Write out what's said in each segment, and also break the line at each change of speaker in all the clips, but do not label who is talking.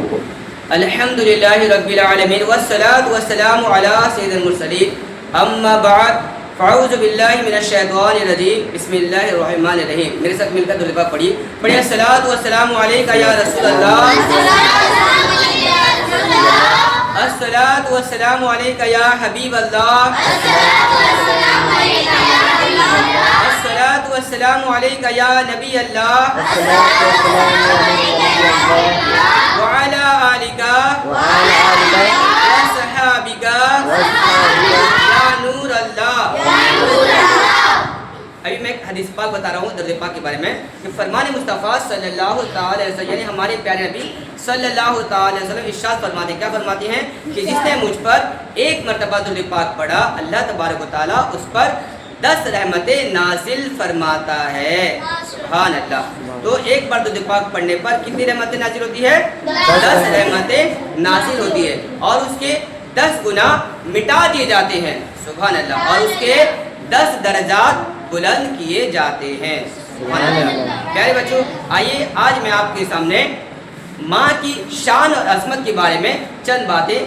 الحمدللہ رب العالمین والصلاة والسلام علی سید المرسلین اما بعد فاعوذ باللہ من الشیطان الرجیم بسم اللہ الرحمن الرحیم. میرے ساتھ مل کر درود پڑھیے. پڑھیے الصلاۃ والسلام علیکہ یا رسول اللہ، الصلاۃ والسلام علیکہ یا حبیب اللہ، الصلاۃ والسلام علیکہ یا نبی اللہ وعلی آلک وصحابک یا نور اللہ. ابھی میں ایک حدیث پاک بتا رہا ہوں درود پاک کے بارے میں کہ فرمان مصطفیٰ صلی اللہ تعالی علیہ وسلم یعنی ہمارے پیارے نبی صلی اللہ تعالی علیہ وسلم ارشاد فرماتے ہیں. کیا فرماتے ہیں کہ جس نے مجھ پر ایک مرتبہ درود پاک پڑھا اللہ تبارک و تعالی اس پر 10 رحمتیں نازل فرماتا ہے. سبحان اللہ. تو ایک بار درود پاک پڑھنے پر کتنی رحمتیں نازل ہوتی ہے؟ 10 رحمتیں نازل ہوتی ہے اور اس کے 10 گناہ مٹا دیے جاتے ہیں. سبحان اللہ. اور اس کے 10 درجات بلند کیے جاتے ہیں. سبحان اللہ. پیارے بچوں، آئیے آج میں آپ کے سامنے ماں کی شان اور عظمت کے بارے میں چند باتیں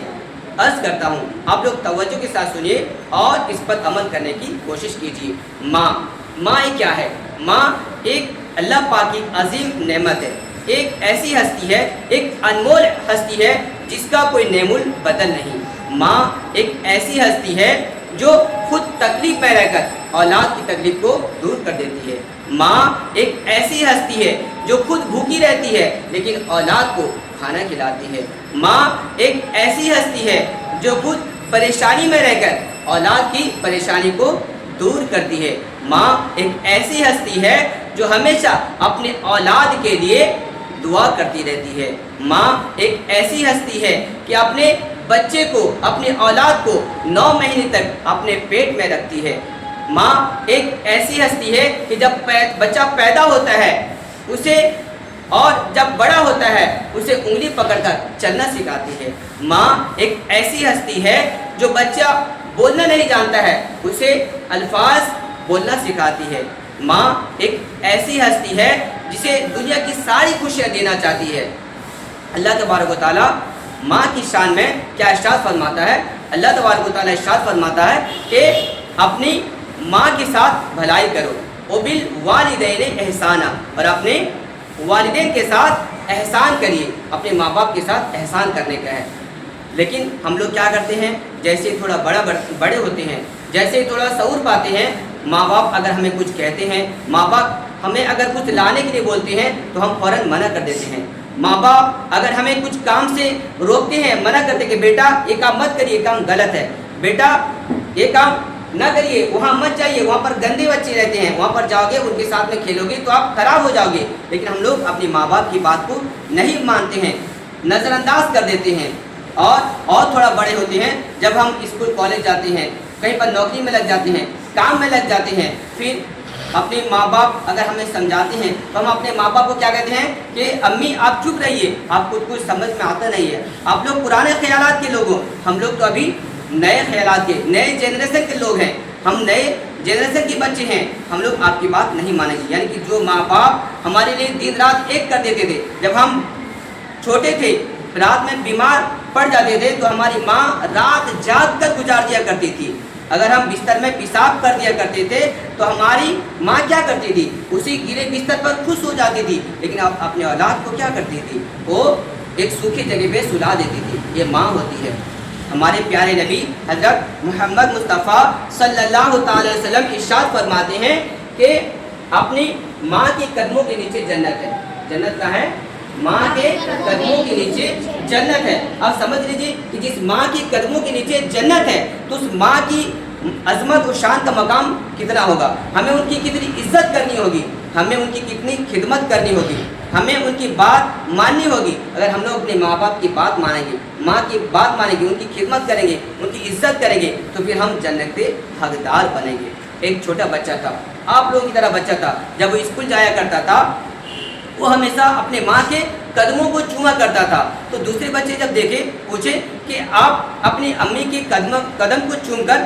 عرض کرتا ہوں. آپ لوگ توجہ کے ساتھ سنیے اور اس پر عمل کرنے کی کوشش کیجیے. ماں کیا ہے؟ ماں ایک اللہ پاک کی عظیم نعمت ہے. ایک ایسی ہستی ہے، ایک انمول ہستی ہے جس کا کوئی نعم البدل نہیں. ماں ایک ایسی ہستی ہے جو خود تکلیف میں رہ کر اولاد کی تکلیف کو دور کر دیتی ہے. ماں ایک ایسی ہستی ہے جو خود بھوکی رہتی ہے لیکن اولاد کو کھانا کھلاتی ہے. ماں ایک ایسی ہستی ہے جو خود پریشانی میں رہ کر اولاد کی پریشانی کو دور کرتی ہے. ماں ایک ایسی ہستی ہے جو ہمیشہ اپنے اولاد کے لیے دعا کرتی رہتی ہے. ماں ایک ایسی ہستی ہے کہ اپنے بچے کو، اپنے اولاد کو 9 مہینے تک اپنے پیٹ میں رکھتی ہے. ماں ایک ایسی ہستی ہے کہ جب بچہ پیدا ہوتا ہے اسے اور جب بڑا ہوتا ہے اسے انگلی پکڑ کر چلنا سکھاتی ہے. ماں ایک ایسی ہستی ہے جو بچہ بولنا نہیں جانتا ہے اسے الفاظ بولنا سکھاتی ہے. ماں ایک ایسی ہستی ہے جسے دنیا کی ساری خوشیاں دینا چاہتی ہے. اللہ تبارک و تعالی ماں کی شان میں کیا ارشاد فرماتا ہے؟ اللہ تبارک و تعالی ارشاد فرماتا ہے کہ اپنی ماں کے ساتھ بھلائی کرو، وبالوالدین احسانا، اور اپنے والدین کے ساتھ احسان کریے. اپنے ماں باپ کے ساتھ احسان کرنے کا ہے. لیکن ہم لوگ کیا کرتے ہیں، جیسے تھوڑا بڑے ہوتے ہیں، جیسے تھوڑا شعور پاتے ہیں، ماں باپ اگر ہمیں کچھ کہتے ہیں، ماں باپ ہمیں اگر کچھ لانے کے لیے بولتے ہیں تو ہم فوراً منع کر دیتے ہیں. ماں باپ اگر ہمیں کچھ کام سے روکتے ہیں، منع کرتے کہ بیٹا یہ کام مت کریے، یہ کام غلط ہے، بیٹا یہ کام نہ کریے، وہاں مت جائیے، وہاں پر گندے بچے رہتے ہیں، وہاں پر جاؤ گے ان کے ساتھ میں کھیلو گے تو آپ خراب ہو جاؤ گے. لیکن ہم لوگ اپنے ماں باپ کی بات کو نہیں مانتے ہیں، نظر انداز کر دیتے ہیں. اور تھوڑا بڑے ہوتے ہیں، جب ہم اسکول کالج جاتے ہیں، کہیں پر نوکری میں لگ جاتے ہیں، کام میں لگ جاتے ہیں، پھر اپنے ماں باپ اگر ہمیں سمجھاتے ہیں تو ہم اپنے ماں باپ کو کیا کہتے ہیں کہ امی آپ چپ رہیے، آپ کو کچھ سمجھ میں آتا نہیں ہے، آپ لوگ پرانے خیالات کے لوگ ہو، ہم لوگ تو ابھی نئے خیالات کے، نئے جنریشن کے لوگ ہیں، ہم نئے جنریشن کے بچے ہیں، ہم لوگ آپ کی بات نہیں مانیں گے. یعنی کہ جو ماں باپ ہمارے لیے دن رات ایک کر دیتے تھے، جب ہم چھوٹے تھے رات میں بیمار پڑ جاتے تھے تو ہماری ماں رات جاگ کر گزار دیا کرتی تھی. اگر ہم بستر میں پیشاب کر دیا کرتے تھے تو ہماری ماں کیا کرتی تھی، اسی گیلے بستر پر خوش ہو جاتی تھی. لیکن اب اپنے اولاد کو کیا کرتی تھی، وہ ایک سوکھی جگہ پہ سلا دیتی تھی. یہ ماں ہوتی ہے. ہمارے پیارے نبی حضرت محمد مصطفیٰ صلی اللہ تعالی علیہ وسلم ارشاد فرماتے ہیں کہ اپنی ماں کے قدموں کے نیچے جنت ہے. جنت کا ہے، ماں کے قدموں کے نیچے جنت ہے. اب سمجھ لیجیے کہ جس ماں کے قدموں کے نیچے جنت ہے تو اس ماں کی عظمت و شان کا مقام کتنا ہوگا. ہمیں ان کی کتنی عزت کرنی ہوگی، ہمیں ان کی کتنی خدمت کرنی ہوگی، ہمیں ان کی بات ماننی ہوگی. اگر ہم لوگ اپنے ماں باپ کی بات مانیں گے، ماں کی بات مانیں گے، ان کی خدمت کریں گے، ان کی عزت کریں گے تو پھر ہم جنت کے حقدار بنیں گے. ایک چھوٹا بچہ تھا، آپ لوگوں کی طرح بچہ تھا، جب وہ اسکول جایا کرتا تھا وہ ہمیشہ اپنے ماں کے قدموں کو چوما کرتا تھا. تو دوسرے بچے جب دیکھے پوچھے کہ آپ اپنی امی کے قدم کو چوم کر